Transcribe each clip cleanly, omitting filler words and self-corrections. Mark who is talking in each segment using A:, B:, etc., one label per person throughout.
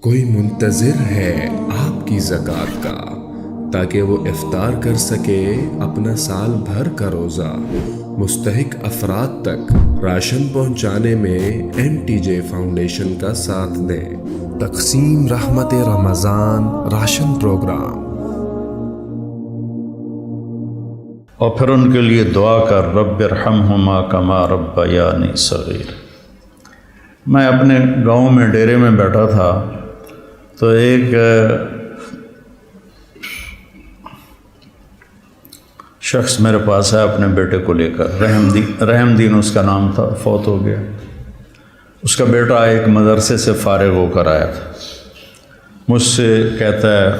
A: کوئی منتظر ہے آپ کی زکوٰۃ کا تاکہ وہ افطار کر سکے اپنا سال بھر کا روزہ۔ مستحق افراد تک راشن پہنچانے میں MTJ فاؤنڈیشن کا ساتھ دیں۔ تقسیم رحمت رمضان راشن پروگرام۔
B: اور پھر ان کے لیے دعا کر رب ارحمہما کما ربیانی صغیر۔ میں اپنے گاؤں میں ڈیرے میں بیٹھا تھا تو ایک شخص میرے پاس ہے اپنے بیٹے کو لے کر، رحم دین اس کا نام تھا، فوت ہو گیا۔ اس کا بیٹا ایک مدرسے سے فارغ ہو کر آیا تھا، مجھ سے کہتا ہے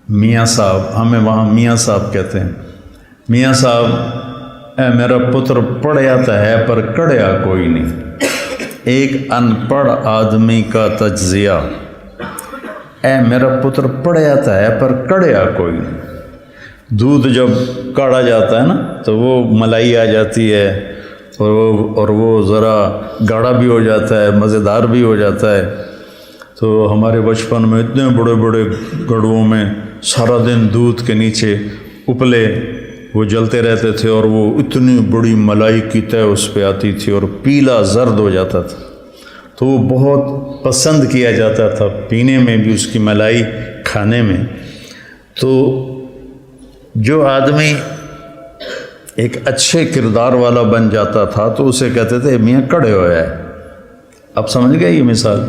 B: میاں صاحب، ہمیں وہاں میاں صاحب کہتے ہیں، میاں صاحب اے میرا پتر پڑھیا تو ہے پر کڑیا کوئی نہیں۔ ایک ان پڑھ آدمی کا تجزیہ، اے میرا پتر پڑھیا تو ہے پر کڑیا کوئی نہیں۔ دودھ جب کاڑا جاتا ہے نا تو وہ ملائی آ جاتی ہے اور وہ ذرا گاڑھا بھی ہو جاتا ہے، مزیدار بھی ہو جاتا ہے۔ تو ہمارے بچپن میں اتنے بڑے بڑے گڑھوں میں سارا دن دودھ کے نیچے اپلے وہ جلتے رہتے تھے اور وہ اتنی بڑی ملائی کی تہ اس پہ آتی تھی اور پیلا زرد ہو جاتا تھا، تو وہ بہت پسند کیا جاتا تھا پینے میں بھی، اس کی ملائی کھانے میں۔ تو جو آدمی ایک اچھے کردار والا بن جاتا تھا تو اسے کہتے تھے میاں کڑے ہویا ہے۔ اب سمجھ گئے یہ مثال؟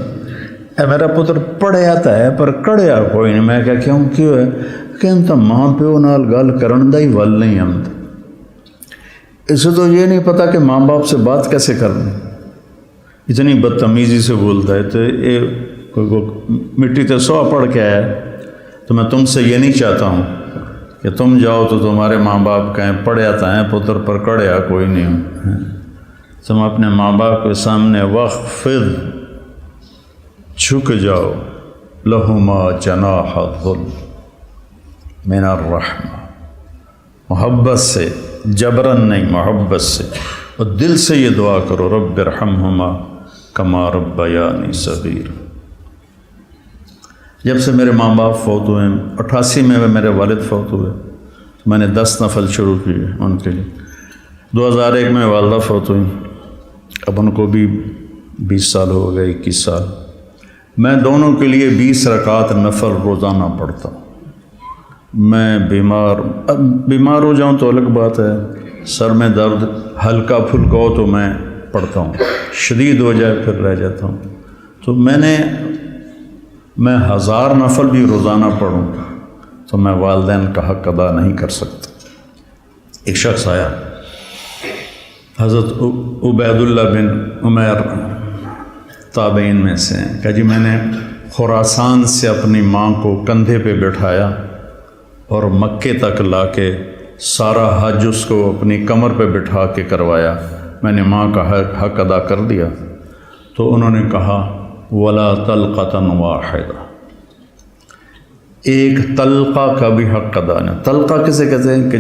B: اے میرا پتر پڑھے آتا ہے پر کڑیا کوئی نہیں۔ میں کیوں ہے کہ تو ماں پیو نال گل کرن دا ہی ول نہیں آتا، اسے تو یہ نہیں پتا کہ ماں باپ سے بات کیسے کرنی، اتنی بدتمیزی سے بولتا ہے۔ تو یہ مٹی تے سو پڑھ کے آیا، تو میں تم سے یہ نہیں چاہتا ہوں کہ تم جاؤ تو تمہارے ماں باپ کہیں پڑھے آتا ہے پتر پر کڑیا کوئی نہیں ہوں۔ تم اپنے ماں باپ کے سامنے وخفض، جھک جاؤ، لہما جناح الذل من الرحمہ، محبت سے، جبرن نہیں، محبت سے، اور دل سے یہ دعا کرو رب ارحمہما کما ربیانی صغیر۔ جب سے میرے ماں باپ فوت ہوئے، 88 میں میرے والد فوت ہوئے، میں نے 10 نفل شروع کیے ان کے لیے۔ 2001 میں والدہ فوت ہوئی، اب ان کو بھی 20 سال ہو گئے، 21 سال۔ میں دونوں کے لیے 20 رکعت نفل روزانہ پڑھتا ہوں۔ میں بیمار ہو جاؤں تو الگ بات ہے، سر میں درد ہلکا پھلکا ہو تو میں پڑھتا ہوں، شدید ہو جائے پھر رہ جاتا ہوں۔ تو میں 1000 نفل بھی روزانہ پڑھوں تو میں والدین کا حق ادا نہیں کر سکتا۔ ایک شخص آیا، حضرت عبید اللہ بن عمیر تابعین میں سے ہیں، کہ جی میں نے خراسان سے اپنی ماں کو کندھے پہ بٹھایا اور مکے تک لا کے سارا حج اس کو اپنی کمر پہ بٹھا کے کروایا، میں نے ماں کا حق ادا کر دیا۔ تو انہوں نے کہا ولا طلقۃ واحدہ، ایک طلقہ کا بھی حق ادا نہیں۔ طلقہ کسے کہتے ہیں کہ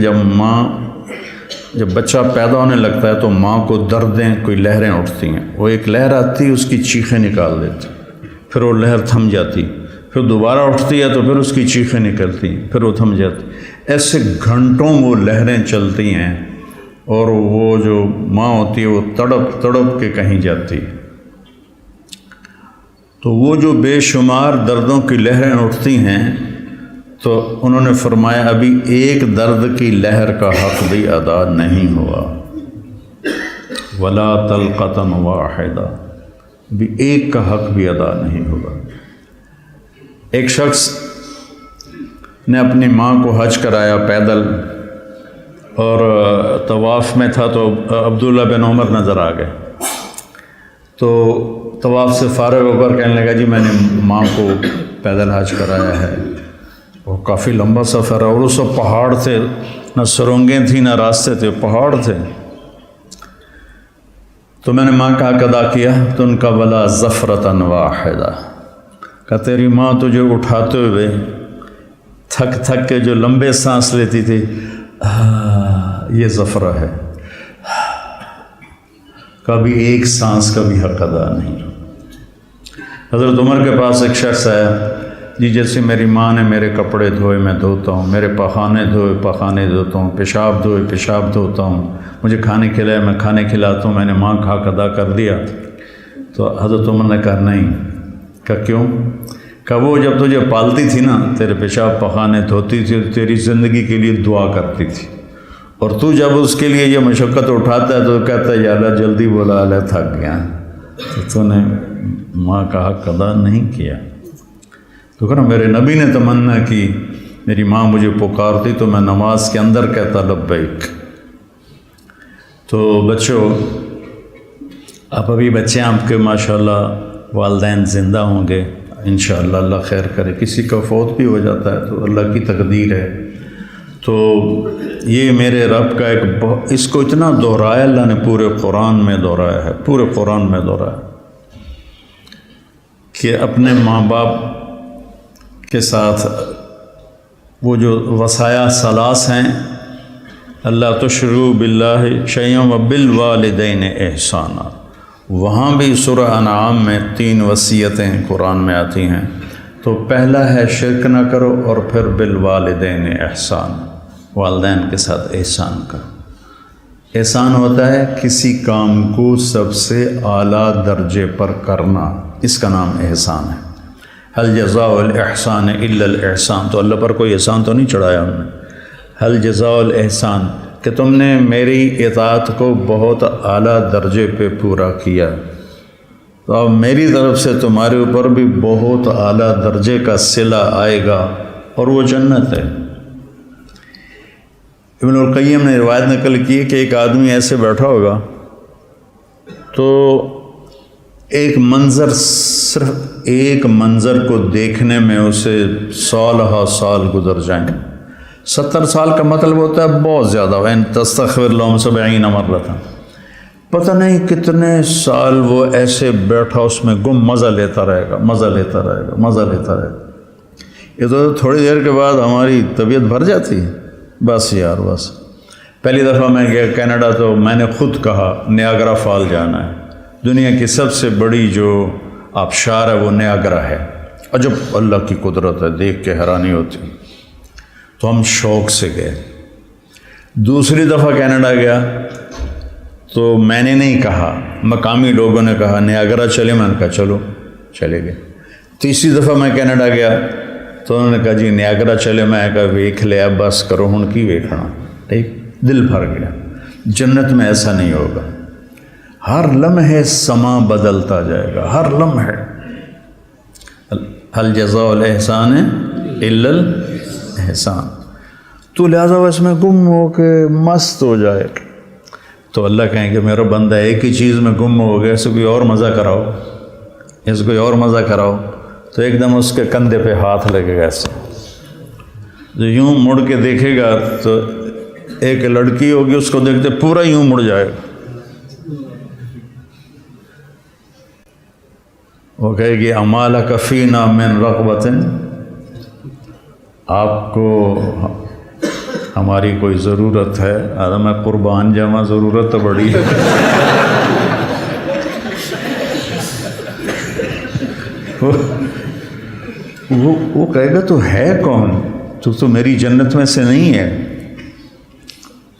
B: جب بچہ پیدا ہونے لگتا ہے تو ماں کو دردیں، کوئی لہریں اٹھتی ہیں، وہ ایک لہر آتی ہے اس کی چیخیں نکال دیتی، پھر وہ لہر تھم جاتی، پھر دوبارہ اٹھتی ہے تو پھر اس کی چیخیں نکلتی ہیں، پھر وہ تھم جاتی۔ ایسے گھنٹوں وہ لہریں چلتی ہیں اور وہ جو ماں ہوتی ہے وہ تڑپ تڑپ کے کہیں جاتی ہے۔ تو وہ جو بے شمار دردوں کی لہریں اٹھتی ہیں، تو انہوں نے فرمایا ابھی ایک درد کی لہر کا حق بھی ادا نہیں ہوا، ولا طلقۃ واحدہ، بھی ایک کا حق بھی ادا نہیں ہوا۔ ایک شخص نے اپنی ماں کو حج کرایا پیدل، اور طواف میں تھا تو عبداللہ بن عمر نظر آ گئے، تو طواف سے فارغ ہو کر کہنے لگا جی میں نے ماں کو پیدل حج کرایا ہے۔ وہ کافی لمبا سفر ہے اور اس وقت پہاڑ تھے، نہ سرنگیں تھیں نہ راستے تھے، پہاڑ تھے۔ تو میں نے ماں کا حق ادا کیا، تو ان کا ولا زفرۃ واحدہ، کہ تیری ماں تجھے اٹھاتے ہوئے تھک تھک کے جو لمبے سانس لیتی تھی، یہ زفرہ ہے، کبھی ایک سانس کا بھی حق ادا نہیں۔ حضرت عمر کے پاس ایک شخص آیا، جی جیسے میری ماں نے میرے کپڑے دھوئے میں دھوتا ہوں، میرے پخانے دھوئے پخانے دھوتا ہوں، پیشاب دھوئے پیشاب دھوتا ہوں، مجھے کھانے کھلائے میں کھانے کھلاتا ہوں، میں نے ماں کا حق ادا کر دیا۔ تو حضرت عمر نے کہا نہیں۔ کہا کیوں؟ کہا وہ جب تجھے پالتی تھی نا، تیرے پیشاب پخانے دھوتی تھی، تیری زندگی کے لیے دعا کرتی تھی، اور تو جب اس کے لیے یہ مشقت اٹھاتا ہے تو کہتا ہے یا اللہ جلدی بولا، اللہ تھک گیا، تو نے ماں کا حق ادا نہیں کیا۔ تو کہنا میرے نبی نے تمنا کی، میری ماں مجھے پکارتی تو میں نماز کے اندر کہتا لبیک۔ تو بچوں، آپ ابھی بچے آپ کے ماشاءاللہ والدین زندہ ہوں گے انشاءاللہ، اللہ خیر کرے، کسی کا فوت بھی ہو جاتا ہے تو اللہ کی تقدیر ہے۔ تو یہ میرے رب کا ایک اس کو اتنا دہرایا اللہ نے، پورے قرآن میں دہرایا ہے، پورے قرآن میں دہرایا کہ اپنے ماں باپ کے ساتھ وہ جو وصایا ثلاث ہیں، اللہ تشرکوا باللہ شیئا وبالوالدین احسانا، وہاں بھی سورہ انعام میں 3 وصیتیں قرآن میں آتی ہیں۔ تو پہلا ہے شرک نہ کرو، اور پھر بالوالدین احسان، والدین کے ساتھ احسان کرو۔ احسان ہوتا ہے کسی کام کو سب سے اعلیٰ درجے پر کرنا، اس کا نام احسان ہے۔ هل جزاء الاحسان الا الاحسان، تو اللہ پر کوئی احسان تو نہیں چڑھایا ہم نے۔ هل جزاء الاحسان کہ تم نے میری اطاعت کو بہت اعلیٰ درجے پہ پورا کیا، تو اب میری طرف سے تمہارے اوپر بھی بہت اعلیٰ درجے کا صلہ آئے گا، اور وہ جنت ہے۔ ابن القیم نے روایت نقل کی کہ ایک آدمی ایسے بیٹھا ہوگا تو ایک منظر، صرف ایک منظر کو دیکھنے میں اسے سالہ سال گزر جائیں۔ 70 سال کا مطلب ہوتا ہے بہت زیادہ، وَإِن تَسْتَغْفِرْ لَهُمْ 70 مرة، پتہ نہیں کتنے سال وہ ایسے بیٹھا اس میں گم مزہ لیتا رہے گا، مزہ لیتا رہے گا، مزہ لیتا رہے گا۔ یہ تو تھوڑی دیر کے بعد ہماری طبیعت بھر جاتی ہے، بس یار بس۔ پہلی دفعہ میں گیا کینیڈا تو میں نے خود کہا نیاگرا فال جانا ہے، دنیا کی سب سے بڑی جو آبشار ہے وہ نیاگرا ہے، عجب اللہ کی قدرت ہے، دیکھ کے حیرانی ہوتی۔ تو ہم شوق سے گئے۔ دوسری دفعہ کینیڈا گیا تو میں نے نہیں کہا، مقامی لوگوں نے کہا نیاگرا چلے، میں نے کہا چلو، چلے گئے۔ تیسری دفعہ میں کینیڈا گیا تو انہوں نے کہا جی نیاگرا چلے، میں کہا ویکھ لیا، بس کرو ہن کی ویکھنا، ٹھیک، دل بھر گیا۔ جنت میں ایسا نہیں ہوگا، ہر لمحے سما بدلتا جائے گا، ہر لمحے۔ هل جزاء الاحسان الا الاحسان، تو لہٰذا اس میں گم ہو کے مست ہو جائے تو اللہ کہیں گے میرا بندہ ایک ہی چیز میں گم ہو گیا، اسے کوئی اور مزہ کراؤ، اسے کوئی اور مزہ کراؤ، تو ایک دم اس کے کندھے پہ ہاتھ لگے گا ایسے، جو یوں مڑ کے دیکھے گا تو ایک لڑکی ہوگی اس کو دیکھتے پورا یوں مڑ جائے گا، وہ کہے گی امالک فینا من رغبت، آپ کو ہماری کوئی ضرورت ہے؟ میں قربان جاواں، ضرورت تو بڑی ہے۔ وہ کہے گا تو ہے کون، تو میری جنت میں سے نہیں ہے؟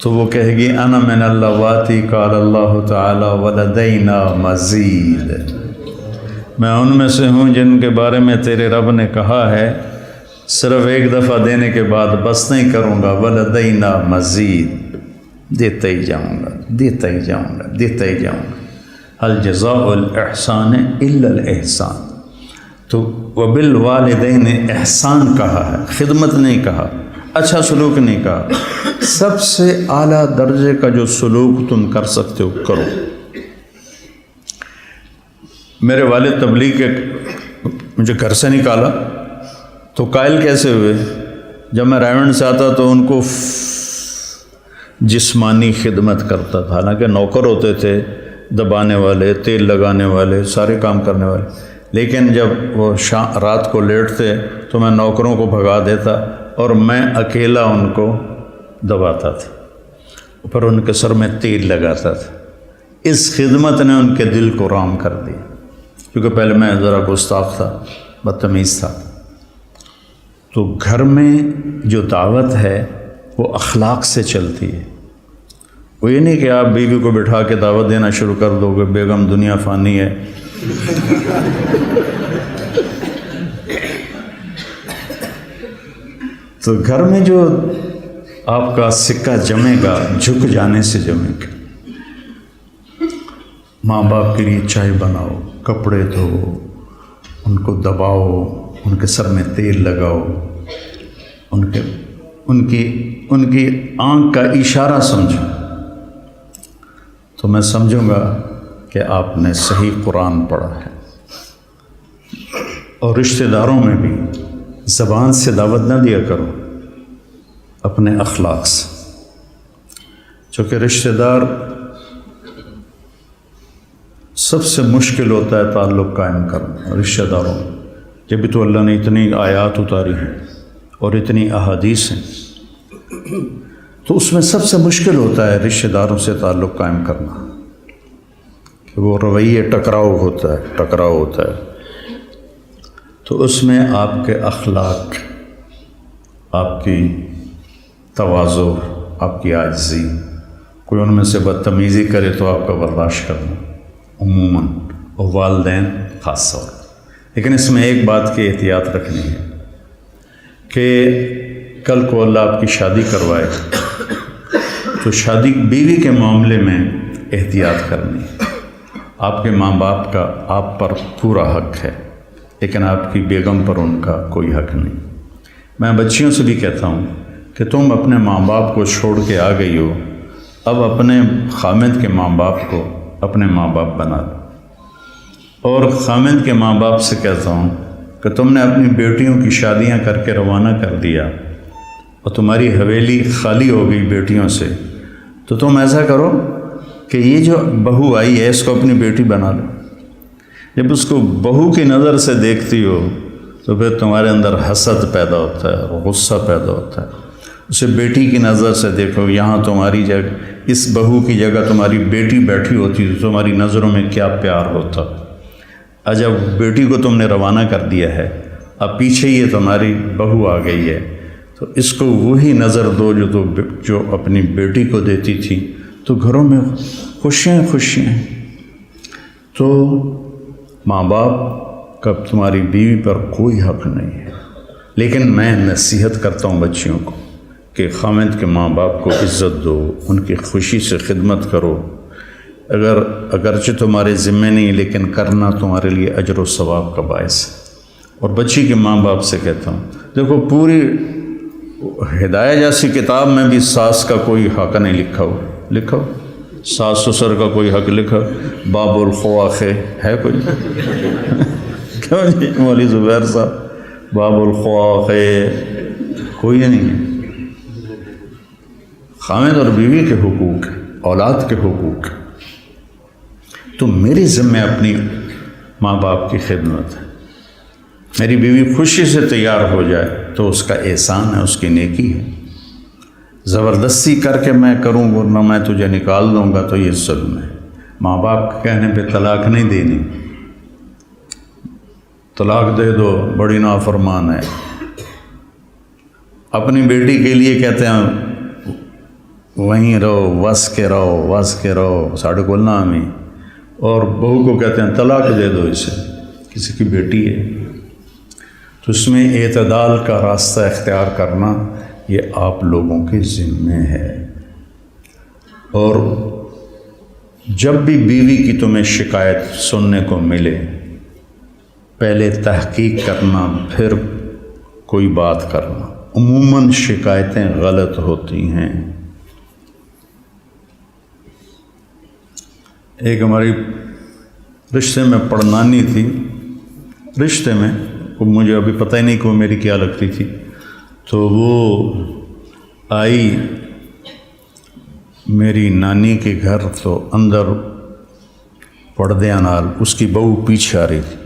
B: تو وہ کہے گی انا من اللواتی قال اللہ تعالی ولدینا مزید، میں ان میں سے ہوں جن کے بارے میں تیرے رب نے کہا ہے صرف ایک دفعہ دینے کے بعد بس نہیں کروں گا، ولدینا مزید، دیتا ہی جاؤں گا، دیتا ہی جاؤں گا، دیتا ہی جاؤں گا۔ هل جزاء الاحسان الا الاحسان، تو وبالوالدین احسان کہا ہے، خدمت نہیں کہا، اچھا سلوک نہیں کہا، سب سے اعلیٰ درجے کا جو سلوک تم کر سکتے ہو کرو۔ میرے والد تبلیغ کے مجھے گھر سے نکالا تو قائل کیسے ہوئے؟ جب میں رائمنڈ سے آتا تو ان کو جسمانی خدمت کرتا تھا، حالانکہ نوکر ہوتے تھے، دبانے والے، تیل لگانے والے، سارے کام کرنے والے، لیکن جب وہ رات کو لیٹتے تو میں نوکروں کو بھگا دیتا اور میں اکیلا ان کو دباتا تھا، پھر ان کے سر میں تیل لگاتا تھا۔ اس خدمت نے ان کے دل کو رام کر دیا، کیونکہ پہلے میں ذرا گستاخ تھا، بدتمیز تھا. تو گھر میں جو دعوت ہے وہ اخلاق سے چلتی ہے. وہ یہ نہیں کہ آپ بیوی کو بٹھا کے دعوت دینا شروع کر دو کہ بیگم دنیا فانی ہے. تو گھر میں جو آپ کا سکہ جمے گا جھک جانے سے جمے گا. ماں باپ کے لیے چائے بناؤ، کپڑے دھو، ان کو دباؤ، ان کے سر میں تیل لگاؤ، ان کی آنکھ کا اشارہ سمجھو، تو میں سمجھوں گا کہ آپ نے صحیح قرآن پڑھا ہے. اور رشتہ داروں میں بھی زبان سے دعوت نہ دیا کرو، اپنے اخلاق سے. چونکہ رشتہ دار سب سے مشکل ہوتا ہے تعلق قائم کرنا رشتہ داروں میں. جب تو اللہ نے اتنی آیات اتاری ہیں اور اتنی احادیث ہیں، تو اس میں سب سے مشکل ہوتا ہے رشتہ داروں سے تعلق قائم کرنا، کہ وہ رویے ٹکراؤ ہوتا ہے. تو اس میں آپ کے اخلاق، آپ کی تواضع، آپ کی عاجزی، کوئی ان میں سے بدتمیزی کرے تو آپ کا برداشت کرنا عموماً، اور والدین خاص طور. لیکن اس میں ایک بات کی احتیاط رکھنی ہے کہ کل کو اللہ آپ کی شادی کروائے تو شادی بیوی کے معاملے میں احتیاط کرنی ہے. آپ کے ماں باپ کا آپ پر پورا حق ہے، لیکن آپ کی بیگم پر ان کا کوئی حق نہیں. میں بچیوں سے بھی کہتا ہوں کہ تم اپنے ماں باپ کو چھوڑ کے آ گئی ہو، اب اپنے خامد کے ماں باپ کو اپنے ماں باپ بنا دو. اور خامد کے ماں باپ سے کہتا ہوں کہ تم نے اپنی بیٹیوں کی شادیاں کر کے روانہ کر دیا اور تمہاری حویلی خالی ہو گئی بیٹیوں سے، تو تم ایسا کرو کہ یہ جو بہو آئی ہے اس کو اپنی بیٹی بنا لو. جب اس کو بہو کی نظر سے دیکھتی ہو تو پھر تمہارے اندر حسد پیدا ہوتا ہے، غصہ پیدا ہوتا ہے. اسے بیٹی کی نظر سے دیکھو، یہاں تمہاری جگہ، اس بہو کی جگہ تمہاری بیٹی بیٹھی ہوتی تو تمہاری نظروں میں کیا پیار ہوتا. جب بیٹی کو تم نے روانہ کر دیا ہے، اب پیچھے یہ تمہاری بہو آ گئی ہے، تو اس کو وہی نظر دو جو اپنی بیٹی کو دیتی تھی، تو گھروں میں خوشیاں. تو ماں باپ کا تمہاری بیوی پر کوئی حق نہیں ہے. لیکن میں نصیحت کرتا ہوں بچیوں کو کہ خامد کے ماں باپ کو عزت دو، ان کی خوشی سے خدمت کرو. اگرچہ تمہارے ذمے نہیں، لیکن کرنا تمہارے لیے اجر و ثواب کا باعث ہے. اور بچی کے ماں باپ سے کہتا ہوں، دیکھو پوری ہدایہ جیسی کتاب میں بھی ساس کا کوئی حق نہیں لکھا ہو. ساس سسر کا کوئی حق لکھا، باب الخواخ ہے کوئی؟ کیوں جی مولوی زبیر صاحب، باب الخواخ کوئی نہیں ہے. خامد اور بیوی کے حقوق، اولاد کے حقوق. تو میری ذمہ اپنی ماں باپ کی خدمت ہے. میری بیوی خوشی سے تیار ہو جائے تو اس کا احسان ہے، اس کی نیکی ہے. زبردستی کر کے میں کروں ورنہ میں تجھے نکال دوں گا تو یہ ظلم ہے. ماں باپ کے کہنے پہ طلاق نہیں دینی. طلاق دے دو، بڑی نافرمان ہے. اپنی بیٹی کے لیے کہتے ہیں وہیں رہو، وس کے رہو ساڑھے کو نام ہی. اور بہو کو کہتے ہیں طلاق دے دو اسے، کسی کی بیٹی ہے. تو اس میں اعتدال کا راستہ اختیار کرنا یہ آپ لوگوں کے ذمے ہے. اور جب بھی بیوی کی تمہیں شکایت سننے کو ملے، پہلے تحقیق کرنا، پھر کوئی بات کرنا. عموماً شکایتیں غلط ہوتی ہیں. ایک ہماری رشتے میں پڑنانی تھی، رشتے میں مجھے ابھی پتہ ہی نہیں کہ وہ میری کیا لگتی تھی. تو وہ آئی میری نانی کے گھر، تو اندر پردے نال اس کی بہو پیچھے آ رہی تھی.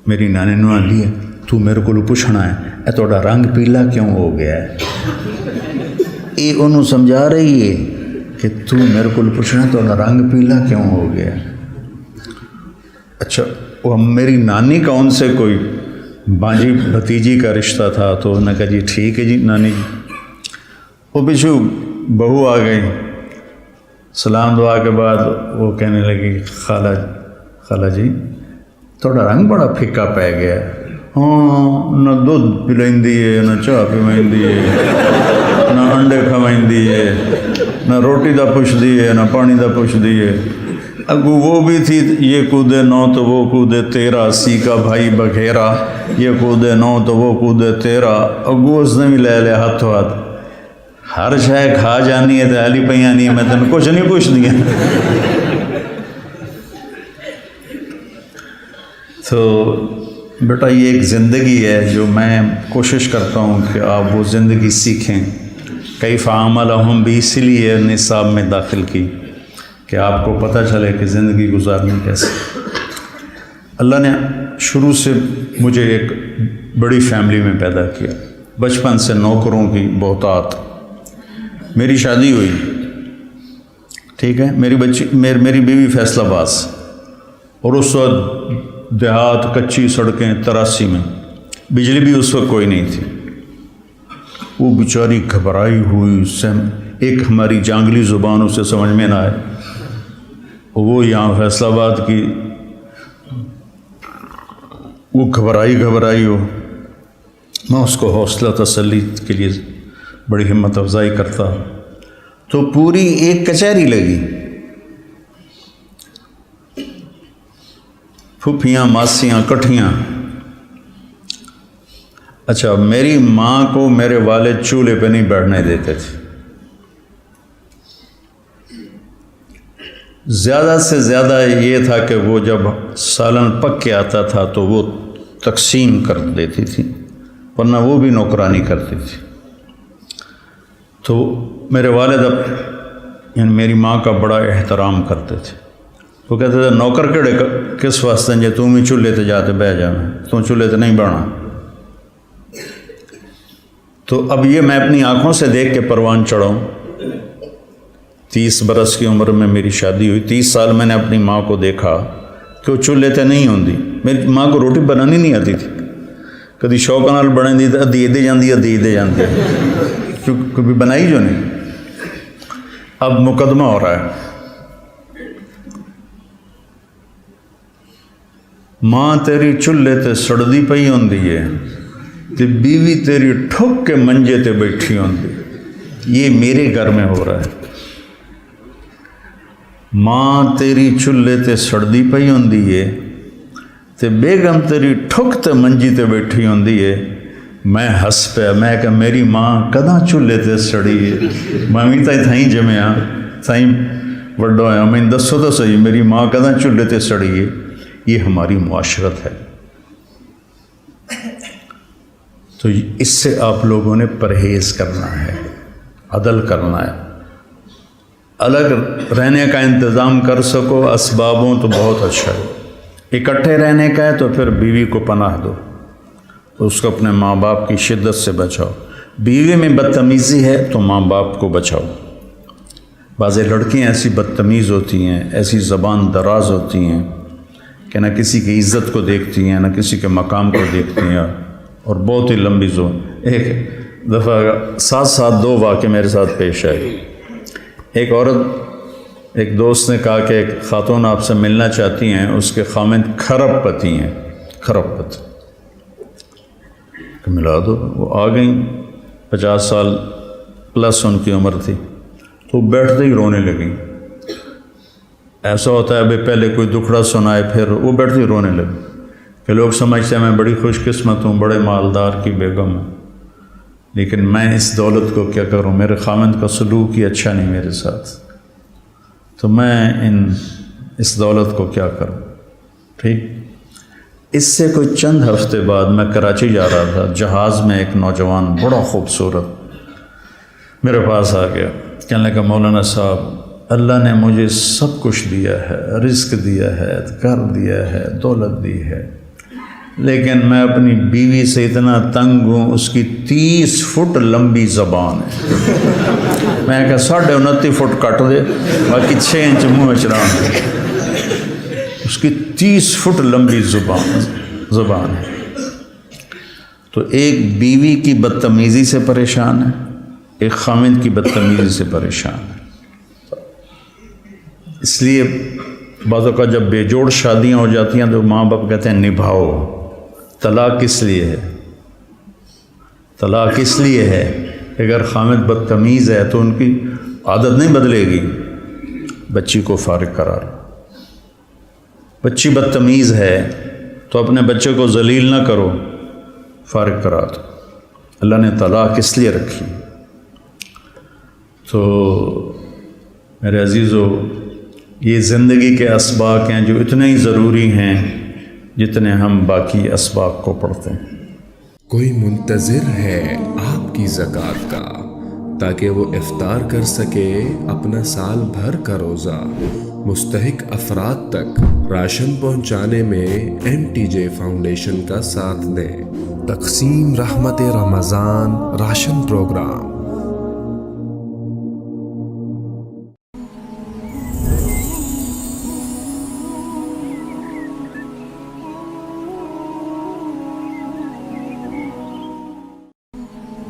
B: میری نانی نے آندی ہے تو میرے کو پوچھنا ہے اے تھوڑا رنگ پیلا کیوں ہو گیا ہے. یہ انہوں سمجھا رہی ہے کہ تو میرے کو پوچھنا تو رنگ پیلا کیوں ہو گیا. اچھا وہ میری نانی کا ان سے کوئی بانجی بھتیجی کا رشتہ تھا، تو انہوں نے کہا جی ٹھیک ہے جی نانی جی۔ وہ پچھو بہو آ گئی، سلام دعا کے بعد وہ کہنے لگی خالہ جی تھوڑا رنگ بڑا پھکا پی گیا، ہاں نہ دودھ پلائندی ہے، نہ چاہ پیوائندی ہے، نہ انڈے کھوائندی ہے، نہ روٹی دا پوچھدی ہے، نہ پانی دا پوچھدی ہے۔ اگو وہ بھی تھی یہ کودے نو تو وہ کودے تیرا، سی کا بھائی بگھیرا، یہ کودے نو تو وہ کودے تیرا۔ اگو اس نے بھی لے لیا ہاتھوں ہاتھ، ہر شے کھا جانی ہے تو ہلی پہ آنی ہے، میں تین کچھ نہیں پوچھ دیا۔ تو بیٹا یہ ایک زندگی ہے جو میں کوشش کرتا ہوں کہ آپ وہ زندگی سیکھیں۔ کیف عاملہم بھی اسی لیے نصاب میں داخل کی کہ آپ کو پتہ چلے کہ زندگی گزارنی کیسے۔ اللہ نے شروع سے مجھے ایک بڑی فیملی میں پیدا کیا، بچپن سے نوکروں کی بہتات۔ میری شادی ہوئی، ٹھیک ہے، میری بیوی فیصل آباد، اور اس وقت دیہات کچی سڑکیں 83 میں، بجلی بھی اس وقت کوئی نہیں تھی۔ وہ بیچاری گھبرائی ہوئی، ایک ہماری جانگلی زبان اسے سمجھ میں نہ آئے، وہ یہاں فیصل آباد کی، وہ گھبرائی ہو۔ میں اس کو حوصلہ تسلی کے لیے بڑی ہمت افزائی کرتا، تو پوری ایک کچہری لگی، پھوپھیاں ماسیاں کٹھیاں۔ اچھا، میری ماں کو میرے والد چولہے پہ نہیں بیٹھنے دیتے تھے، زیادہ سے زیادہ یہ تھا کہ وہ جب سالن پک کے آتا تھا تو وہ تقسیم کر دیتی تھی، ورنہ وہ بھی نوکرانی کرتی تھی۔ تو میرے والد یعنی میری ماں کا بڑا احترام کرتے تھے۔ وہ کہتے تھے نوکر کیڑے کس واسطے جے تم ہی چولہے تے جاتے بہ جانا، تم چولہے تے نہیں بہنا۔ تو اب یہ میں اپنی آنکھوں سے دیکھ کے پروان چڑھاؤں۔ 30 برس کی عمر میں میری شادی ہوئی، 30 سال میں نے اپنی ماں کو دیکھا کہ وہ چولہے تے نہیں ہوندی۔ میری ماں کو روٹی بنانی نہیں آتی تھی، کدی شوق نال بنے دی تو ادھی دے جاندی کیوں کبھی بنائی جو نہیں۔ اب مقدمہ ہو رہا ہے، ماں تیری چولہے تے سڑدی پئی ہوندی ہے تے بیوی تیری ٹھک کے منجے تے بیٹھی ہوندی۔ یہ میرے گھر میں ہو رہا ہے، ماں تیری چولہے تے سڑدی پئی ہوندی ہے تے بیگم تیری ٹھک تے منجی تے بیٹھی ہوندی ہے۔ میں ہس پیا، میں کہ میری ماں کداں چولہے تے سڑی ہے، میں بھی تھائیں جمیا تھائیں وڈا ہویا، میں دسو تو صحیح میری ماں کداں چولہے تے سڑی ہے۔ یہ ہماری معاشرت ہے، تو اس سے آپ لوگوں نے پرہیز کرنا ہے، عدل کرنا ہے۔ الگ رہنے کا انتظام کر سکو اسبابوں تو بہت اچھا ہے، اکٹھے رہنے کا ہے تو پھر بیوی کو پناہ دو، اس کو اپنے ماں باپ کی شدت سے بچاؤ۔ بیوی میں بدتمیزی ہے تو ماں باپ کو بچاؤ۔ بعض لڑکیاں ایسی بدتمیز ہوتی ہیں، ایسی زبان دراز ہوتی ہیں کہ نہ کسی کی عزت کو دیکھتی ہیں، نہ کسی کے مقام کو دیکھتی ہیں، اور بہت ہی لمبی زبان۔ ایک دفعہ ساتھ 2 واقعے میرے ساتھ پیش آئے۔ ایک عورت، ایک دوست نے کہا کہ ایک خاتون آپ سے ملنا چاہتی ہیں، اس کے خامند کھرب پتی ہیں، کھرب پتی، کہ ملا دو۔ وہ آ گئیں، 50 سال پلس ان کی عمر تھی، تو بیٹھتے ہی رونے لگیں۔ ایسا ہوتا ہے ابھی پہلے کوئی دکھڑا سنائے پھر وہ بیٹھتے ہی رونے لگے کہ لوگ سمجھتے ہیں میں بڑی خوش قسمت ہوں، بڑے مالدار کی بیگم ہوں، لیکن میں اس دولت کو کیا کروں، میرے خامند کا سلوک ہی اچھا نہیں میرے ساتھ، تو میں اس دولت کو کیا کروں۔ ٹھیک، اس سے کوئی چند ہفتے بعد میں کراچی جا رہا تھا، جہاز میں ایک نوجوان بڑا خوبصورت میرے پاس آ گیا، کہنے لگا مولانا صاحب اللہ نے مجھے سب کچھ دیا ہے، رزق دیا ہے، گھر دیا ہے، دولت دی ہے، لیکن میں اپنی بیوی سے اتنا تنگ ہوں، اس کی 30 فٹ لمبی زبان ہے۔ میں کہا 29.5 فٹ کٹ دے، باقی 6 انچ منہ چڑھا۔ اس کی 30 فٹ لمبی زبان ہے. تو ایک بیوی کی بدتمیزی سے پریشان ہے، ایک خامند کی بدتمیزی سے پریشان ہے. اس لیے بعض اوقات جب بے جوڑ شادیاں ہو جاتی ہیں تو ماں باپ کہتے ہیں نبھاؤ. طلاق کس لیے ہے؟ طلاق اس لیے ہے اگر خامد بدتمیز ہے تو ان کی عادت نہیں بدلے گی، بچی کو فارغ کرا لو. بچی بدتمیز ہے تو اپنے بچے کو ذلیل نہ کرو، فارغ کرا دو. اللہ نے طلاق اس لیے رکھی. تو میرے عزیزو، یہ زندگی کے اسباق ہیں جو اتنے ہی ضروری ہیں جتنے ہم باقی اسباق کو پڑھتے ہیں.
A: کوئی منتظر ہے آپ کی زکوٰۃ کا تاکہ وہ افطار کر سکے اپنا سال بھر کا روزہ. مستحق افراد تک راشن پہنچانے میں MTJ فاؤنڈیشن کا ساتھ دیں. تقسیم رحمت رمضان راشن پروگرام